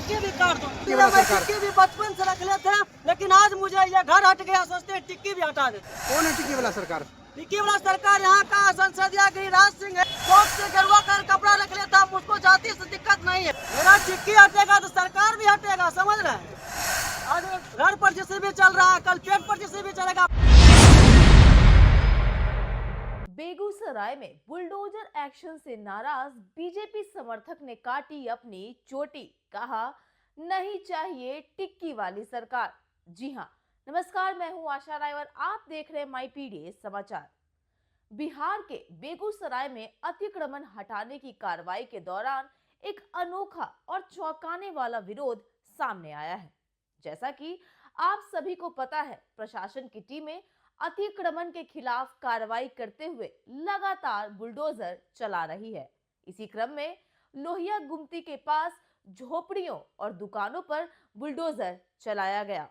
टिक्की भी काट दो। मैं टिक्की भी बचपन से रख लेते हैं, लेकिन आज मुझे ये घर हट गया, सोचते हैं टिक्की भी हटा देते। कौन है टिक्की वाला सरकार? टिक्की वाला सरकार यहाँ का संसदीय गिरिराज सिंह है। शौक से गेरुआ कर कपड़ा रख लेता, मुझको जाति से दिक्कत नहीं है। मेरा टिक्की हटेगा तो सरकार भी हटेगा, समझ रहे हैं। आज घर पर जिसे भी चल रहा है, कल पेट पर जिसे भी चलेगा। बेगूसराय में बुलडोजर एक्शन से नाराज बीजेपी समर्थक ने काटी अपनी चोटी, कहा नहीं चाहिए टिक्की वाली सरकार। जी हां, नमस्कार, मैं हूं आशा राय और आप देख रहे हैं माई पीडीएस समाचार। बिहार के बेगूसराय में अतिक्रमण हटाने की कार्रवाई के दौरान एक अनोखा और चौंकाने वाला विरोध सामने आया है। जैसा कि आप सभी को पता है, प्रशासन की टीमें अतिक्रमण के खिलाफ कार्रवाई करते हुए लगातार बुलडोजर चला रही है। इसी क्रम में लोहिया गुमती के पास झोपड़ियों और दुकानों पर बुलडोजर चलाया गया।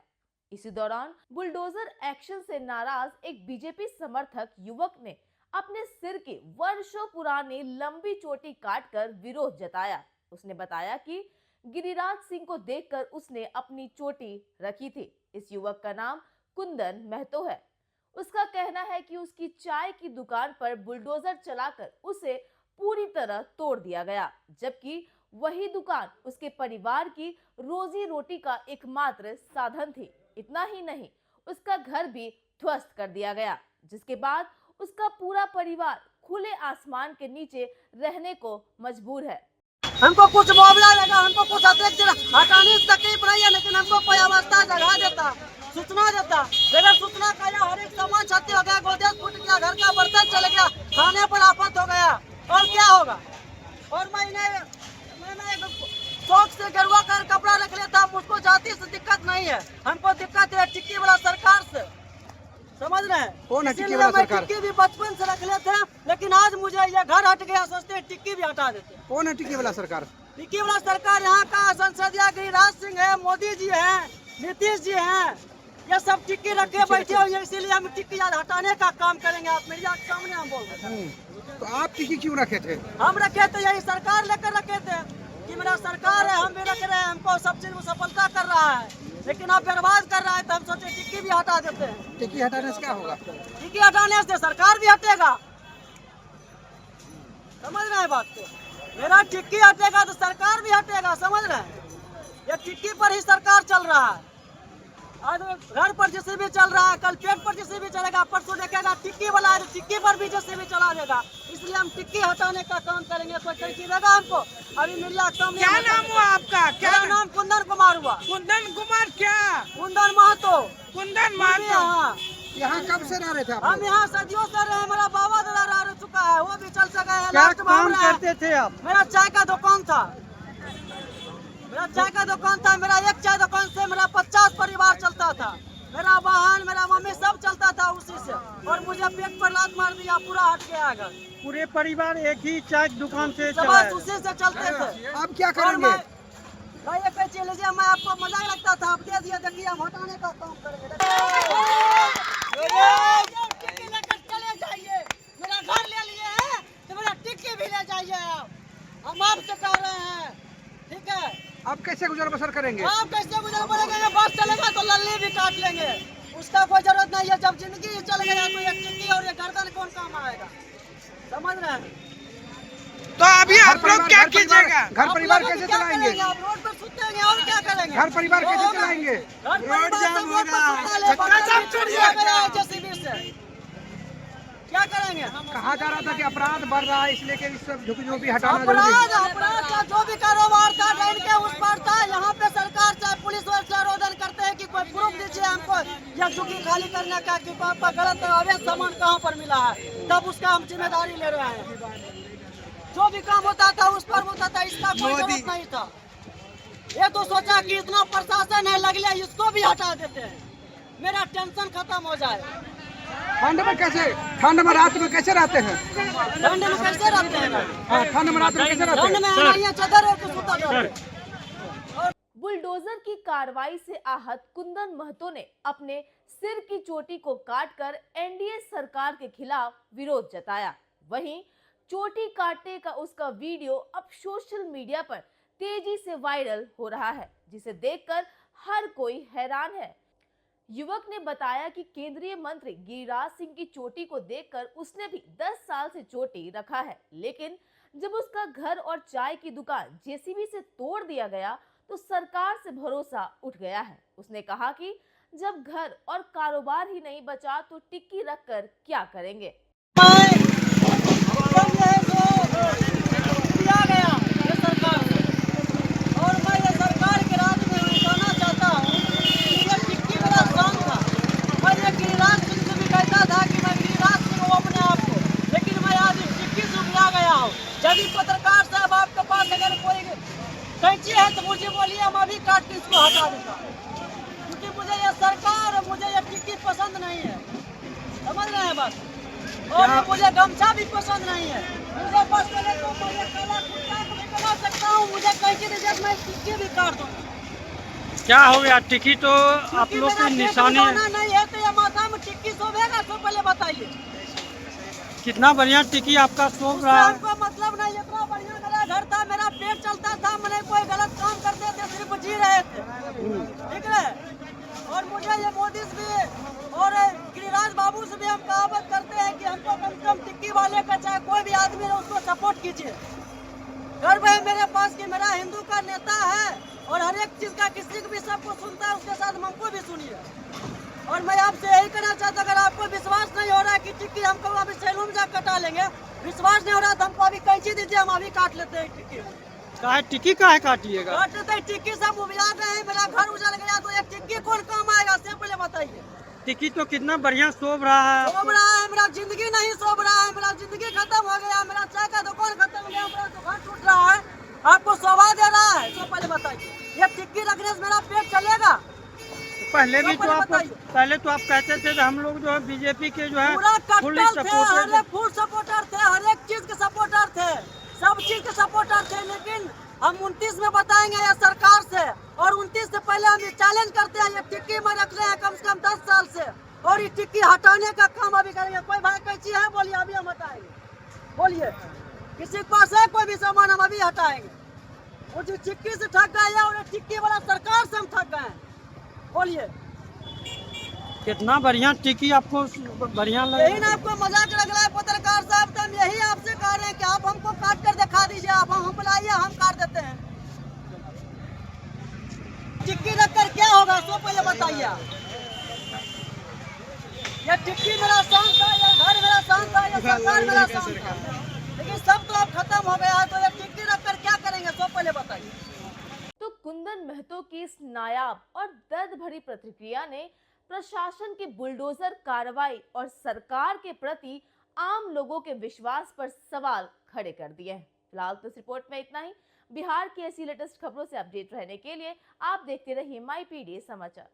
इसी दौरान बुलडोजर एक्शन से नाराज एक बीजेपी समर्थक युवक ने अपने सिर की वर्षों पुरानी लंबी चोटी काटकर विरोध जताया। उसने बताया कि गिरिराज सिंह को देखकर उसने अपनी चोटी रखी थी। इस युवक का नाम कुंदन महतो है। उसका कहना है कि उसकी चाय की दुकान पर बुलडोजर चलाकर उसे पूरी तरह तोड़ दिया गया, जबकि वही दुकान उसके परिवार की रोजी रोटी का एकमात्र साधन थी। इतना ही नहीं, उसका घर भी ध्वस्त कर दिया गया, जिसके बाद उसका पूरा परिवार खुले आसमान के नीचे रहने को मजबूर है। हमको कुछ मुआवजा लगा, हमको कुछ अतिरिक्त हटाने से तकलीफ नहीं है, लेकिन हमको कोई अवस्था जगा देता, सूचना देता। बगैर सूचना का हर एक सामान क्षति हो गया, गोदरेज फूट गया, घर का बर्तन चल गया, खाने पर आफत हो गया, और क्या होगा। और मैंने शौक से गेरुआ कर कपड़ा रख लेता, मुझको जाति से दिक्कत नहीं है। हमको दिक्कत है टिक्की वाला सरकार से, समझ रहे हैं। कौन है टिक्की वाला सरकार? टिक्की भी बचपन से रख लेते हैं, लेकिन आज मुझे ये घर हट गया, सोचते हैं टिक्की भी हटा देते। कौन है टिक्की वाला सरकार? टिक्की वाला सरकार यहाँ का संसदीय गिरिराज सिंह है, मोदी जी हैं, नीतीश जी हैं। ये सब टिक्की रखे बैठे हुए, इसीलिए हम टिक्की हटाने का काम करेंगे। आप मीडिया के सामने हम बोल रहे हैं। तो आप टिक्की क्यों रखे थे? हम रखे थे, यही सरकार लेकर रखे थे कि मेरा सरकार है, हम भी रख रहे हैं, हमको सब चीज में सफलता कर रहा है, लेकिन आप बर्बाद कर रहा है, तो हम सोचे टिक्की भी हटा देते हैं। टिक्की हटाने से क्या होगा? टिक्की हटाने से सरकार भी हटेगा, समझ रहे हैं बात को। मेरा टिक्की हटेगा तो सरकार भी हटेगा, समझ रहे हैं। ये टिक्की पर ही सरकार चल रहा है। आज घर पर जिसे भी चल रहा है, कल पेट पर जिसे भी चलेगा, परसों देखेगा टिक्की वाला है तो टिक्की पर भी जिसे भी चला देगा। इसलिए हम टिक्की हटाने का काम करेंगे। कोई कैसी देगा हमको? अभी मीडिया के सामने। क्या नाम हुआ आपका? क्या मेरा नाम कुंदन कुमार हुआ। कुंदन कुमार? क्या कुंदन महतो? कुंदन महतो। हाँ, यहाँ कब से रह रहे थे आप? हम यहाँ सदियों से रहे। मेरा बाबा दादा रह चुका है, वो भी चल सका है। क्या काम करते थे आप? मेरा चाय का दुकान था, मेरा एक चाय दुकान से मेरा 50 परिवार चलता था। मेरा बहन, मेरा मम्मी सब चलता था उसी से, और मुझे पेट पर लात मार दिया, पूरा हट गया। अगर पूरे परिवार एक ही चाय दुकान से बस उसी से चलते थे। अब क्या करेंगे? लीजिए, मैं आपको मजाक लगता था, आप दे दिया, देखिए हम हटाने का काम करेंगे। टिक्की लेकर चले जाइए, मेरा घर ले लिए हैं तो मेरा टिक्की भी ले जाइए। हम आपसे कह रहे हैं, ठीक है। अब कैसे गुजर बसर करेंगे? आप कैसे गुजर पड़ेंगे? बस चलेगा तो लल्ली भी काट लेंगे, उसका कोई जरूरत नहीं है। जब जिंदगी चल गया तो ये टिक्की और ये गर्दन कौन काम आएगा, समझ रहे हैं। तो अभी आप लोग क्या कीजिएगा? घर परिवार कैसे चलाएंगे? आप रोड पर सुतेंगे और क्या करेंगे? घर परिवार कैसे चलाएंगे? रोड जाम होगा, जेसीबी से क्या करेंगे? कहा जा रहा था कि अपराध बढ़ रहा है, इसलिए कि इस सब झुकी हटाना जरूरी है। अपराध का जो भी कारोबार था ड्रेन के उस पर था। यहाँ पे सरकार चाहे पुलिस वाले से आवेदन करते हैं कि कोई प्रूफ दीजिए हमको या झुकी खाली करने का, कि आपका गलत अवैध सामान कहाँ पर मिला है, तब उसका हम जिम्मेदारी ले रहे हैं। जो भी काम होता था उस पर होता था, इसका कोई जरूरत नहीं था। ये तो सोचा कि इतना प्रशासन है, लग लिया इसको भी हटा देते हैं, मेरा टेंशन खत्म हो जाए। ठंड में कैसे, ठंड में रात में कैसे रहते हैं? ठंड में कैसे रहते हैं? हाँ, ठंड में रात में कैसे रहते ठंड हैं? में हमारे चादर और कुछ होता है। बुलडोजर की कार्रवाई से आहत कुंदन महतो ने अपने सिर की चोटी को काटकर एनडीए सरकार के खिलाफ विरोध जताया। वहीं चोटी काटने का उसका वीडियो अब सोशल मीडिया पर तेजी से वायरल हो रहा है, जिसे देखकर हर कोई हैरान है। युवक ने बताया कि केंद्रीय मंत्री गिरिराज सिंह की चोटी को देखकर उसने भी 10 साल से चोटी रखा है, लेकिन जब उसका घर और चाय की दुकान जेसीबी से तोड़ दिया गया तो सरकार से भरोसा उठ गया है। उसने कहा कि जब घर और कारोबार ही नहीं बचा तो टिक्की रखकर क्या करेंगे। दिया गया ये सरकार से, और मैं ये सरकार के राज में कहना चाहता हूँ कि ये टिक्की मेरा शान था। मैं ये गिरिराज सिंह से भी कहता था कि मैं गिरिराज सिंह हूँ अपने आप को, लेकिन मैं आज इस टिक्की से उबिया गया हूँ। यदि पत्रकार साहब आपके पास अगर कोई कैंची है तो मुझे बोलिए, हम अभी काट के इसको हटा देता, क्योंकि मुझे ये सरकार, मुझे ये टिक्की पसंद नहीं है। समझ रहे हैं बात? और ये मुझे गमछा भी पसंद नहीं है। मुझे बस पहले तो मैं काला कुर्ता को भी बना सकता हूँ, मुझे कैंची दीजिए मैं टिक्की भी काट दूँगा। क्या हो गया? टिक्की तो आप लोग की निशानी है। नहीं है तो ये माथा में टिक्की शोभेगा तो पहले बताइए। कितना बढ़िया टिक्की आपका शोभ उससे रहा है। हमको मतलब नहीं, इतना बढ़िया मेरा घर था, मेरा पेट चलता था, मैंने कोई गलत काम करते थे, सिर्फ जी रहे थे, ठीक है। और मुझे ये मोदी से भी और गिरिराज बाबू से भी हम कहावत करते हैं कि हमको कम से कम टिक्की वाले का चाहे कोई भी आदमी है उसको सपोर्ट कीजिए। गर्व है मेरे पास कि मेरा हिंदू का नेता है और हर एक चीज का किसी को भी सबको सुनता है, उसके साथ हमको भी सुनिए। और मैं आपसे यही कहना चाहता हूँ, अगर आपको विश्वास नहीं हो रहा है कि टिक्की हमको अभी सैलून में जाकर कटा लेंगे, विश्वास नहीं हो रहा तो हमको अभी कैंची दीजिए, हम अभी काट लेते हैं टिक्की। टिक्की काहे काटिएगा? काट लेते हैं टिक्की, सब उबिया गए हैं, मेरा घर उजड़ गया तो एक टिक्की कौन काम आएगा, से पहले बताइए। टिक्की तो कितना बढ़िया शोभ रहा है। शोभ रहा है, मेरा जिंदगी नहीं शोभ रहा है, मेरा जिंदगी खत्म हो गया, मेरा चाय का दुकान खत्म हो गया, मेरा दुकान टूट रहा है, आपको शोभा दे रहा है, तो पहले बताइए। ये टिक्की रखने से मेरा पेट चलेगा? पहले भी तो आप कहते थे कि हम लोग जो है बीजेपी के जो है पूरा फुल कट्टर थे, सपोर्टर हर एक फुल सपोर्टर थे, हर एक चीज के सपोर्टर थे, सब चीज के सपोर्टर थे। लेकिन हम 29 में बताएंगे ये सरकार से, और 29 से पहले हम ये चैलेंज करते हैं, ये टिक्की में रख रहे हैं कम से कम 10 साल से, और ये टिक्की हटाने का काम अभी करेंगे। कोई भाई कैसी है बोलिए, अभी हम हटाएंगे, बोलिए। किसी के पास है कोई भी सामान, हम अभी हटाएंगे। वो जो टिक्की से ठग गए हैं और ये टिक्की वाला सरकार से हम ठग गए हैं, बोलिए। कितना बढ़िया टिक्की आपको बढ़िया लगा। यही ना आपको मजाक लग रहा है पत्रकार साहब, तो हम यही आपसे कह रहे हैं कि आप हमको काट कर दिखा दीजिए, आप हम बुलाइए, हम काट देते हैं। टिक्की रखकर क्या होगा सो पहले बताइए आप। ये टिक्की मेरा शान था, ये घर मेरा शान था, ये सरकार मेरा शान था, लेकिन सब तो अब खत्म हो गया है, तो ये टिक्की रखकर क्या करेंगे सो पहले बताइए। तो कुंदन महतो की इस नायाब और दर्द भरी प्रतिक्रिया ने प्रशासन की बुलडोजर कार्रवाई और सरकार के प्रति आम लोगों के विश्वास पर सवाल खड़े कर दिए हैं। फिलहाल तो इस रिपोर्ट में इतना ही। बिहार की ऐसी लेटेस्ट खबरों से अपडेट रहने के लिए आप देखते रहिए माई पीडी समाचार।